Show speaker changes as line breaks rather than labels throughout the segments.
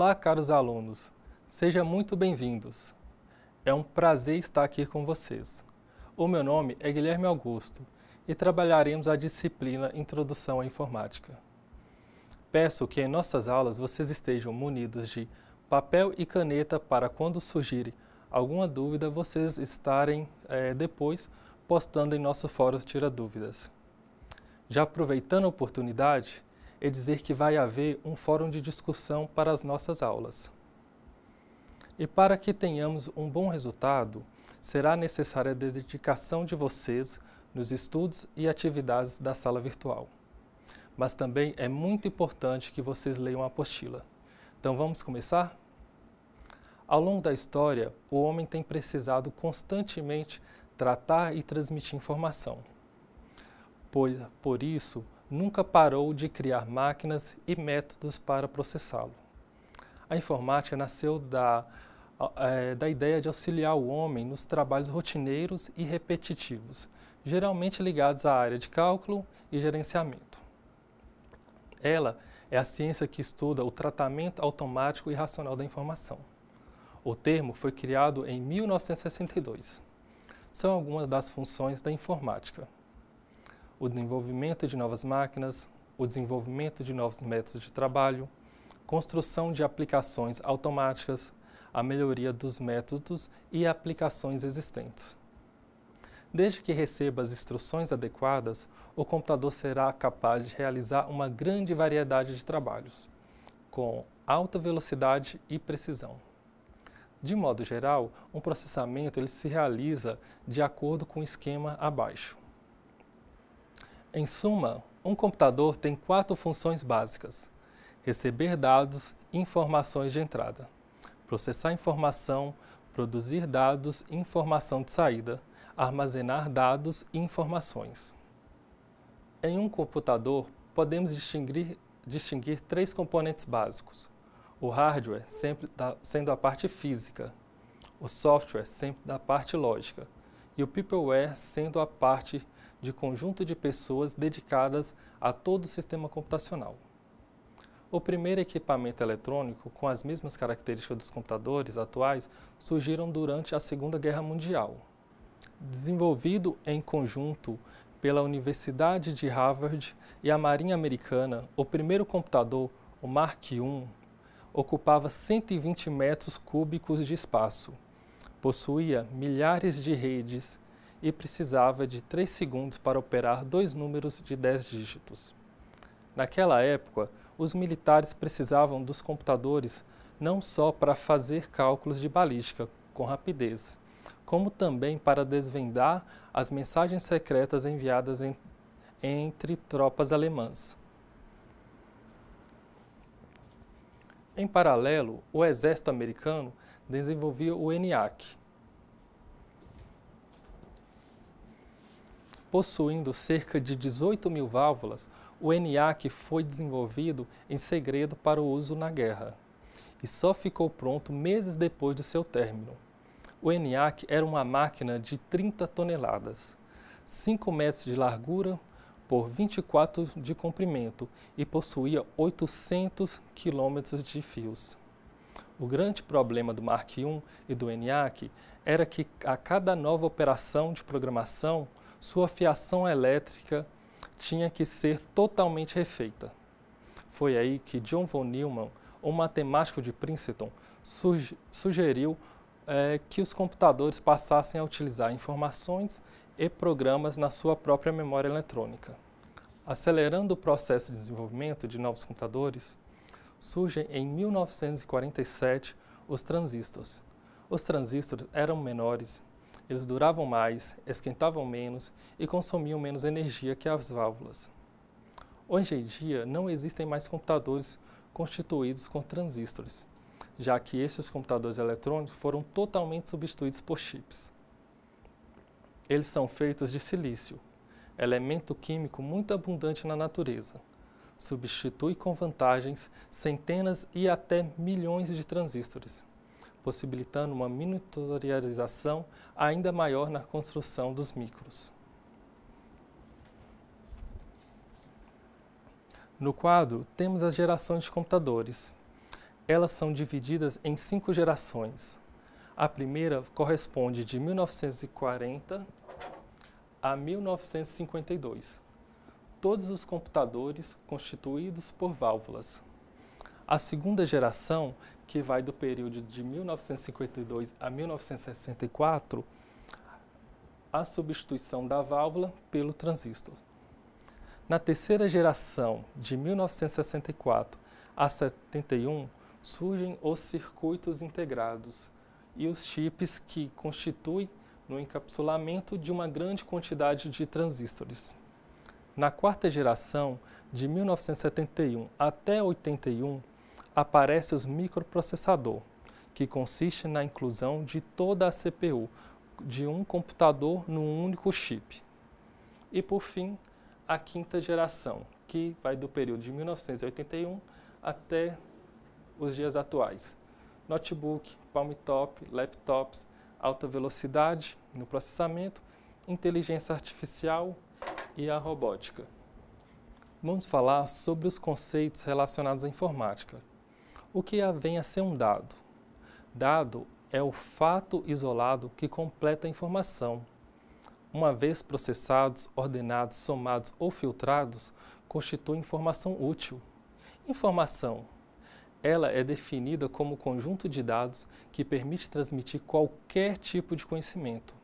Olá, caros alunos. Sejam muito bem-vindos. É um prazer estar aqui com vocês. O meu nome é Guilherme Augusto e trabalharemos a disciplina Introdução à Informática. Peço que em nossas aulas vocês estejam munidos de papel e caneta para quando surgir alguma dúvida vocês estarem depois postando em nosso fórum Tira Dúvidas. Já aproveitando a oportunidade, é dizer que vai haver um fórum de discussão para as nossas aulas. E para que tenhamos um bom resultado, será necessária a dedicação de vocês nos estudos e atividades da sala virtual. Mas também é muito importante que vocês leiam a apostila. Então vamos começar? Ao longo da história, o homem tem precisado constantemente tratar e transmitir informação. Por isso, nunca parou de criar máquinas e métodos para processá-lo. A informática nasceu da ideia de auxiliar o homem nos trabalhos rotineiros e repetitivos, geralmente ligados à área de cálculo e gerenciamento. Ela é a ciência que estuda o tratamento automático e racional da informação. O termo foi criado em 1962. São algumas das funções da informática: o desenvolvimento de novas máquinas, o desenvolvimento de novos métodos de trabalho, construção de aplicações automáticas, a melhoria dos métodos e aplicações existentes. Desde que receba as instruções adequadas, o computador será capaz de realizar uma grande variedade de trabalhos, com alta velocidade e precisão. De modo geral, um processamento ele se realiza de acordo com o esquema abaixo. Em suma, um computador tem 4 funções básicas: receber dados e informações de entrada, processar informação, produzir dados e informação de saída, armazenar dados e informações. Em um computador, podemos distinguir 3 componentes básicos: o hardware sempre sendo a parte física, o software sempre da parte lógica e o peopleware sendo a parte de conjunto de pessoas dedicadas a todo o sistema computacional. O primeiro equipamento eletrônico, com as mesmas características dos computadores atuais, surgiram durante a Segunda Guerra Mundial. Desenvolvido em conjunto pela Universidade de Harvard e a Marinha Americana, o primeiro computador, o Mark I, ocupava 120 metros cúbicos de espaço, possuía milhares de redes e precisava de 3 segundos para operar 2 números de 10 dígitos. Naquela época, os militares precisavam dos computadores não só para fazer cálculos de balística com rapidez, como também para desvendar as mensagens secretas enviadas entre tropas alemãs. Em paralelo, o exército americano desenvolvia o ENIAC. Possuindo cerca de 18.000 válvulas, o ENIAC foi desenvolvido em segredo para o uso na guerra e só ficou pronto meses depois de seu término. O ENIAC era uma máquina de 30 toneladas, 5 metros de largura por 24 de comprimento e possuía 800 quilômetros de fios. O grande problema do Mark I e do ENIAC era que a cada nova operação de programação, sua fiação elétrica tinha que ser totalmente refeita. Foi aí que John von Neumann, um matemático de Princeton, sugeriu que os computadores passassem a utilizar informações e programas na sua própria memória eletrônica. Acelerando o processo de desenvolvimento de novos computadores, surgem em 1947 os transistores. Os transistores eram menores, eles duravam mais, esquentavam menos e consumiam menos energia que as válvulas. Hoje em dia, não existem mais computadores constituídos com transistores, já que esses computadores eletrônicos foram totalmente substituídos por chips. Eles são feitos de silício, elemento químico muito abundante na natureza. Substitui com vantagens centenas e até milhões de transistores, possibilitando uma miniaturização ainda maior na construção dos micros. No quadro, temos as gerações de computadores. Elas são divididas em 5 gerações. A primeira corresponde de 1940 a 1952. Todos os computadores constituídos por válvulas. A segunda geração, que vai do período de 1952 a 1964, a substituição da válvula pelo transistor. Na terceira geração, de 1964 a 71, surgem os circuitos integrados e os chips que constituem no encapsulamento de uma grande quantidade de transistores. Na quarta geração, de 1971 até 81, aparece os microprocessador, que consiste na inclusão de toda a CPU de um computador num único chip. E por fim, a quinta geração, que vai do período de 1981 até os dias atuais. Notebook, palm-top, laptops, alta velocidade no processamento, inteligência artificial e a robótica. Vamos falar sobre os conceitos relacionados à informática. O que vem a ser um dado? Dado é o fato isolado que completa a informação. Uma vez processados, ordenados, somados ou filtrados, constitui informação útil. Informação. Ela é definida como conjunto de dados que permite transmitir qualquer tipo de conhecimento.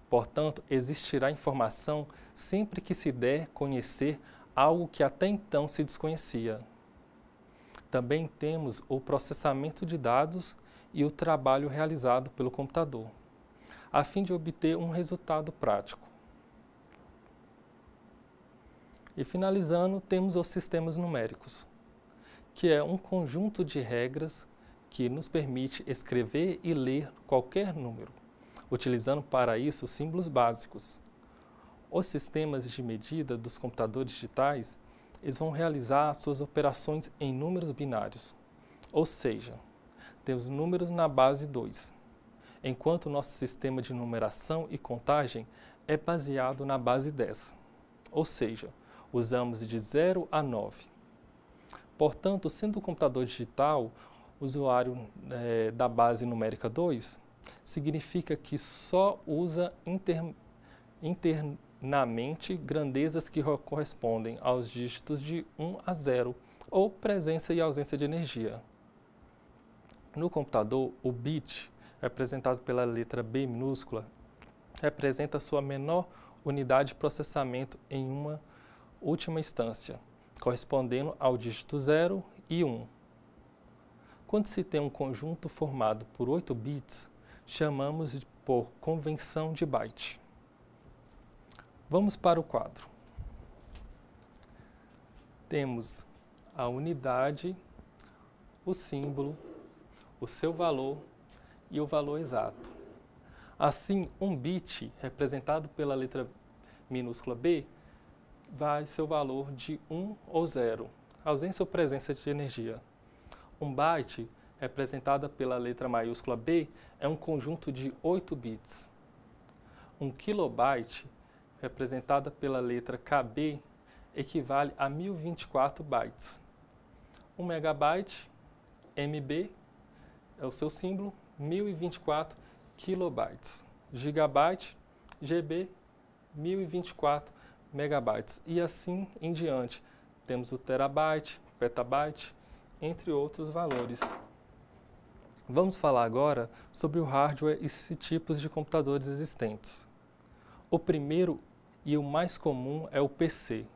Portanto, existirá informação sempre que se der conhecer algo que até então se desconhecia. Também temos o processamento de dados e o trabalho realizado pelo computador, a fim de obter um resultado prático. E finalizando, temos os sistemas numéricos, que é um conjunto de regras que nos permite escrever e ler qualquer número, utilizando para isso símbolos básicos. Os sistemas de medida dos computadores digitais, eles vão realizar suas operações em números binários, ou seja, temos números na base 2, enquanto o nosso sistema de numeração e contagem é baseado na base 10, ou seja, usamos de 0 a 9. Portanto, sendo o computador digital usuário da base numérica 2, significa que só usa internamente grandezas que correspondem aos dígitos de 1 a 0, ou presença e ausência de energia. No computador, o bit, representado pela letra B minúscula, representa sua menor unidade de processamento em uma última instância, correspondendo ao dígito 0 e 1. Quando se tem um conjunto formado por 8 bits, chamamos por convenção de byte. Vamos para o quadro. Temos a unidade, o símbolo, o seu valor e o valor exato. Assim, um bit, representado pela letra minúscula B, vai ser o valor de 1 ou 0, ausência ou presença de energia. Um byte, representada pela letra maiúscula B, é um conjunto de 8 bits. Um kilobyte, representada pela letra KB, equivale a 1024 bytes. Um megabyte, MB, é o seu símbolo, 1024 kilobytes. Gigabyte, GB, 1024 megabytes. E assim em diante. Temos o terabyte, petabyte, entre outros valores. Vamos falar agora sobre o hardware e tipos de computadores existentes. O primeiro e o mais comum é o PC.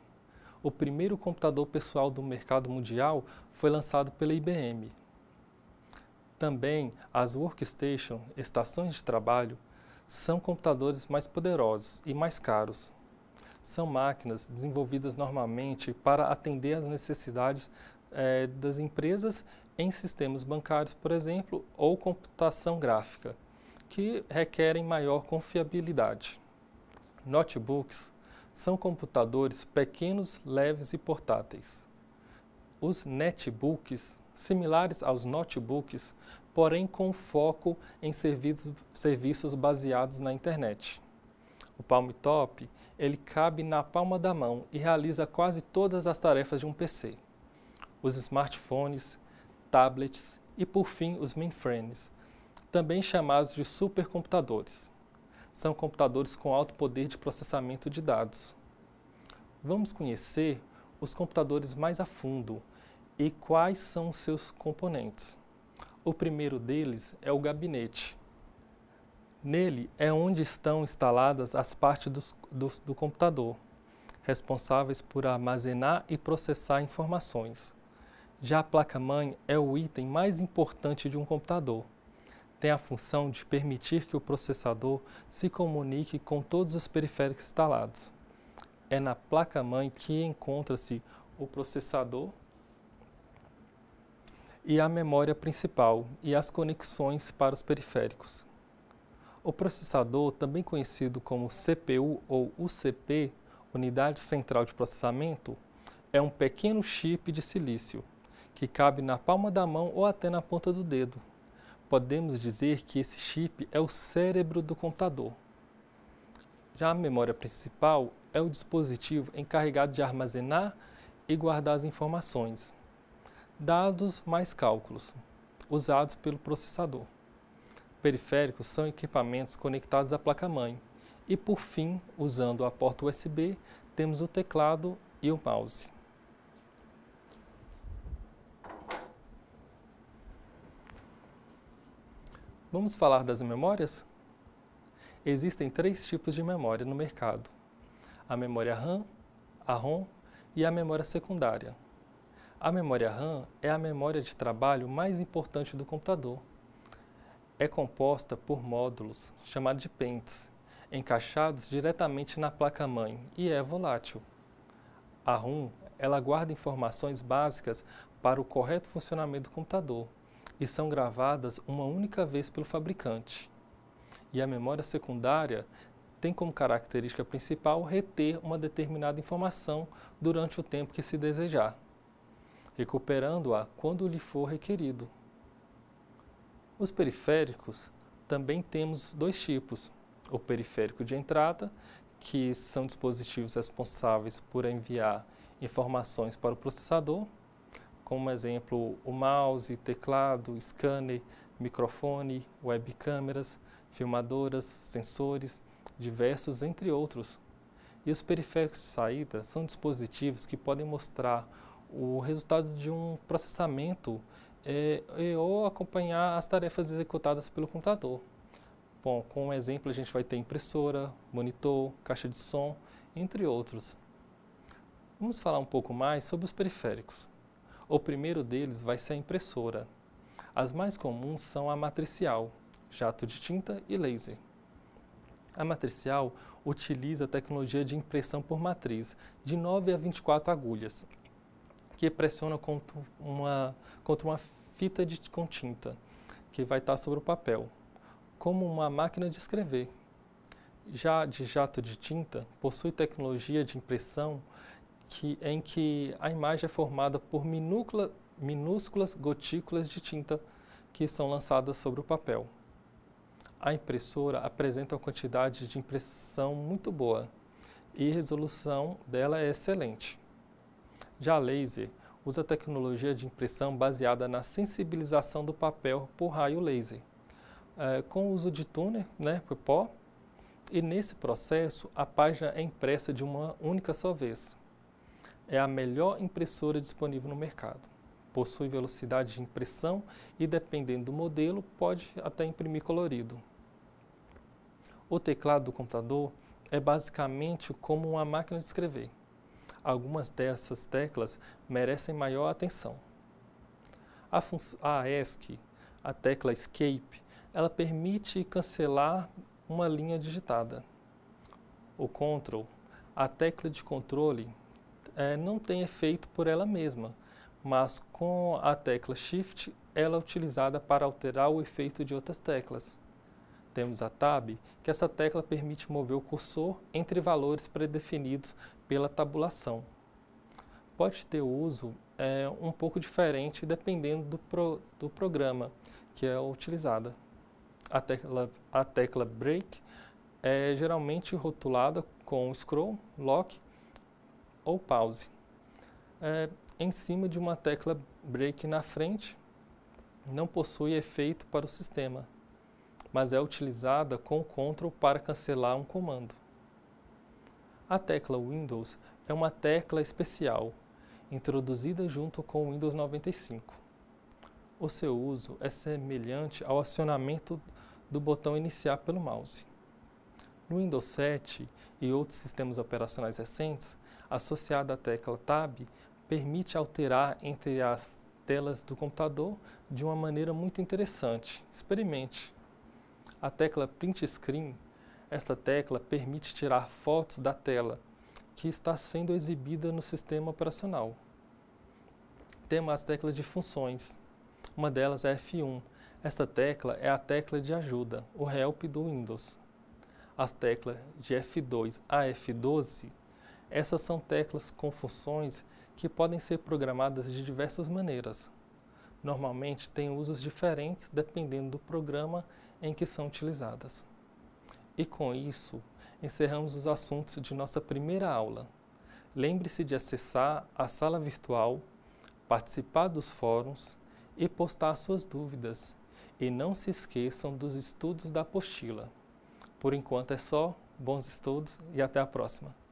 O primeiro computador pessoal do mercado mundial foi lançado pela IBM. Também as workstation, estações de trabalho, são computadores mais poderosos e mais caros. São máquinas desenvolvidas normalmente para atender às necessidades das empresas em sistemas bancários, por exemplo, ou computação gráfica, que requerem maior confiabilidade. Notebooks são computadores pequenos, leves e portáteis. Os netbooks, similares aos notebooks, porém com foco em serviços baseados na internet. O palm-top, ele cabe na palma da mão e realiza quase todas as tarefas de um PC. Os smartphones tablets e, por fim, os mainframes, também chamados de supercomputadores. São computadores com alto poder de processamento de dados. Vamos conhecer os computadores mais a fundo e quais são os seus componentes. O primeiro deles é o gabinete. Nele é onde estão instaladas as partes do computador, responsáveis por armazenar e processar informações. Já a placa-mãe é o item mais importante de um computador. Tem a função de permitir que o processador se comunique com todos os periféricos instalados. É na placa-mãe que encontra-se o processador e a memória principal e as conexões para os periféricos. O processador, também conhecido como CPU ou UCP, Unidade Central de Processamento, é um pequeno chip de silício que cabe na palma da mão ou até na ponta do dedo. Podemos dizer que esse chip é o cérebro do computador. Já a memória principal é o dispositivo encarregado de armazenar e guardar as informações, dados mais cálculos, usados pelo processador. Periféricos são equipamentos conectados à placa-mãe. E, por fim, usando a porta USB, temos o teclado e o mouse. Vamos falar das memórias? Existem 3 tipos de memória no mercado: a memória RAM, a ROM e a memória secundária. A memória RAM é a memória de trabalho mais importante do computador. É composta por módulos, chamados de pentes, encaixados diretamente na placa-mãe e é volátil. A ROM, ela guarda informações básicas para o correto funcionamento do computador e são gravadas uma única vez pelo fabricante. E a memória secundária tem como característica principal reter uma determinada informação durante o tempo que se desejar, recuperando-a quando lhe for requerido. Os periféricos também temos 2 tipos: o periférico de entrada, que são dispositivos responsáveis por enviar informações para o processador, como exemplo o mouse, teclado, scanner, microfone, webcâmeras, filmadoras, sensores, diversos, entre outros. E os periféricos de saída são dispositivos que podem mostrar o resultado de um processamento ou acompanhar as tarefas executadas pelo computador. Bom, como exemplo, a gente vai ter impressora, monitor, caixa de som, entre outros. Vamos falar um pouco mais sobre os periféricos. O primeiro deles vai ser a impressora. As mais comuns são a matricial, jato de tinta e laser. A matricial utiliza a tecnologia de impressão por matriz, de 9 a 24 agulhas, que pressiona contra uma fita com tinta, que vai estar sobre o papel, como uma máquina de escrever. Já de jato de tinta, possui tecnologia de impressão em que a imagem é formada por minúsculas gotículas de tinta que são lançadas sobre o papel. A impressora apresenta uma quantidade de impressão muito boa e a resolução dela é excelente. Já a laser usa a tecnologia de impressão baseada na sensibilização do papel por raio laser, com o uso de túner, por pó, e nesse processo a página é impressa de uma única só vez. É a melhor impressora disponível no mercado. Possui velocidade de impressão e, dependendo do modelo, pode até imprimir colorido. O teclado do computador é basicamente como uma máquina de escrever. Algumas dessas teclas merecem maior atenção. A ESC, a tecla Escape, ela permite cancelar uma linha digitada. O Ctrl, a tecla de controle, não tem efeito por ela mesma, mas com a tecla Shift, ela é utilizada para alterar o efeito de outras teclas. Temos a Tab, que essa tecla permite mover o cursor entre valores predefinidos pela tabulação. Pode ter uso um pouco diferente dependendo do programa que é utilizada. A tecla Break é geralmente rotulada com Scroll, Lock ou Pause. Em cima de uma tecla Break na frente não possui efeito para o sistema, mas é utilizada com o Ctrl para cancelar um comando. A tecla Windows é uma tecla especial, introduzida junto com o Windows 95. O seu uso é semelhante ao acionamento do botão iniciar pelo mouse. No Windows 7 e outros sistemas operacionais recentes, associada à tecla Tab, permite alterar entre as telas do computador de uma maneira muito interessante. Experimente. A tecla Print Screen, esta tecla permite tirar fotos da tela que está sendo exibida no sistema operacional. Temos as teclas de funções. Uma delas é F1. Esta tecla é a tecla de ajuda, o Help do Windows. As teclas de F2 a F12, essas são teclas com funções que podem ser programadas de diversas maneiras. Normalmente têm usos diferentes dependendo do programa em que são utilizadas. E com isso, encerramos os assuntos de nossa primeira aula. Lembre-se de acessar a sala virtual, participar dos fóruns e postar suas dúvidas. E não se esqueçam dos estudos da apostila. Por enquanto é só, bons estudos e até a próxima!